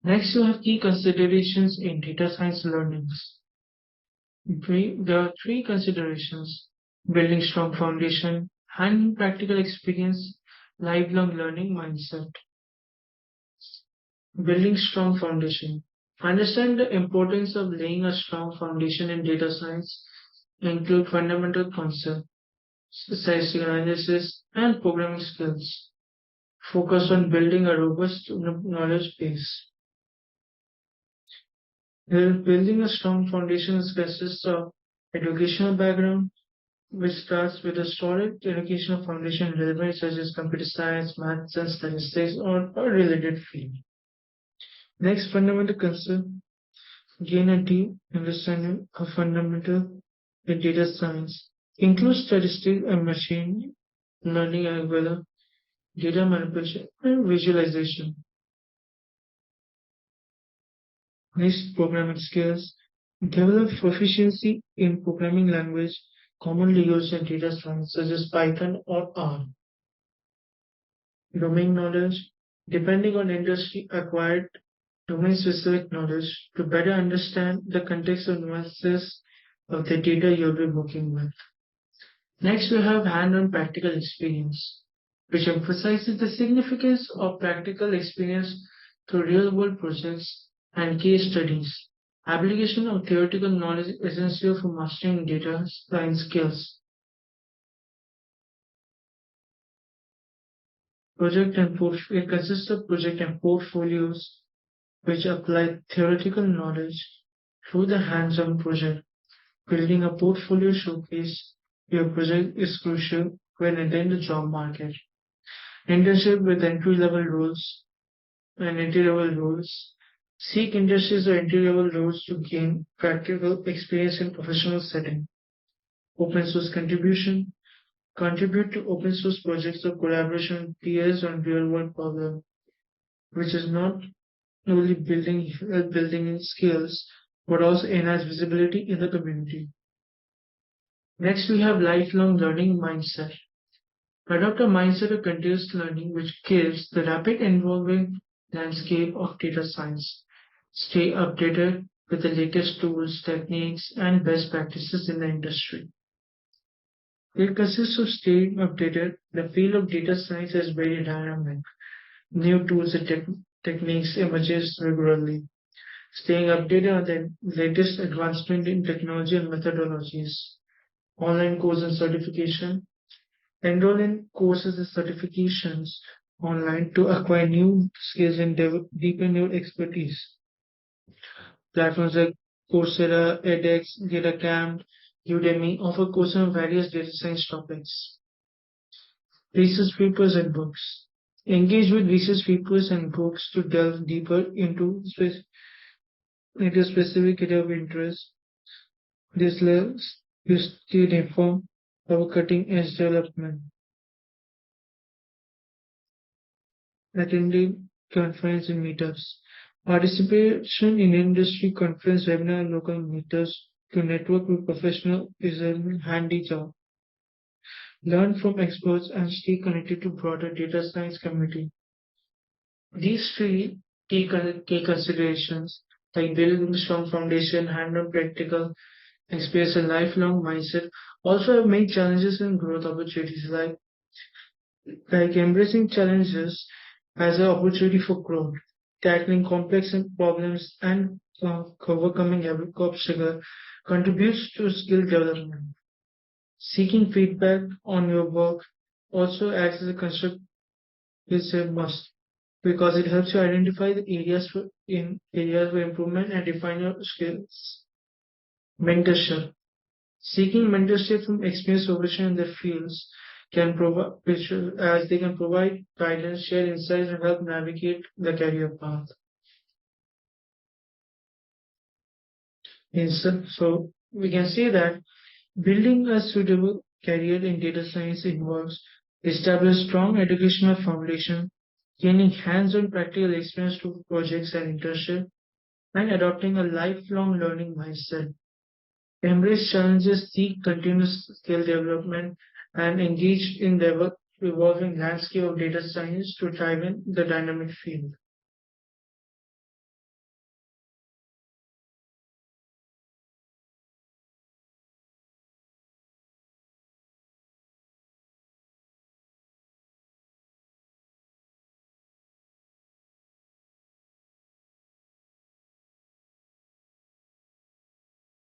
Next, you have key considerations in data science learnings. There are three considerations: building strong foundation, handling practical experience, lifelong learning mindset. Building strong foundation. Understand the importance of laying a strong foundation in data science, include fundamental concepts, statistical analysis, and programming skills. Focus on building a robust knowledge base. Building a strong foundation consists of educational background, which starts with a solid educational foundation in relevant such as computer science, maths, and statistics, or a related field. Next, fundamental concept. Gain a deep understanding of fundamental in data science. Includes statistics and machine learning algorithm, data manipulation, and visualization. Next, programming skills. Develop proficiency in programming language commonly used in data science such as Python or R. Domain knowledge. Depending on industry, acquired domain-specific knowledge to better understand the context and nuances of the data you'll be working with. Next, we have hand-on practical experience, which emphasizes the significance of practical experience through real-world projects and case studies. Application of theoretical knowledge is essential for mastering data science skills. It consists of project and portfolios which apply theoretical knowledge through the hands-on project. Building a portfolio showcase your project is crucial when entering the job market. Internship with entry-level roles and entry-level roles. Seek industries or entry-level roles to gain practical experience in professional setting. Open source contribution. Contribute to open source projects or collaboration with peers on real-world problems, which is not only building in skills, but also enhance visibility in the community. Next, we have lifelong learning mindset. Adopt a mindset of continuous learning which gives the rapid evolving landscape of data science. Stay updated with the latest tools, techniques, and best practices in the industry. It consists of staying updated. The field of data science is very dynamic. New tools and techniques emerges regularly. Staying updated on the latest advancement in technology and methodologies. Online course and certification. Enroll in courses and certifications online to acquire new skills and deepen your expertise. Platforms like Coursera, edX, DataCamp, Udemy offer courses on various data science topics. Research papers and books. Engage with research papers and books to delve deeper into specific area of interest. This lets you stay informed of cutting-edge development. Attending conference and meetups. Participation in industry conference, webinar, and local meetups to network with professionals is a handy job. Learn from experts and stay connected to broader data science community. These three key considerations, like building a strong foundation, hand-on practical experience, and lifelong mindset, also have many challenges and growth opportunities, like embracing challenges as an opportunity for growth, tackling complex problems, and overcoming every obstacle contributes to skill development. Seeking feedback on your work also acts as a constructive must, because it helps you identify the areas for improvement and refine your skills. Mentorship. Seeking mentorship from experienced professionals in their fields can provide guidance, share insights, and help navigate the career path. So we can say that building a suitable career in data science involves establishing strong educational foundation, gaining hands-on practical experience through projects and internship, and adopting a lifelong learning mindset. Embrace challenges, seek continuous skill development, and engage in the evolving landscape of data science to thrive in the dynamic field.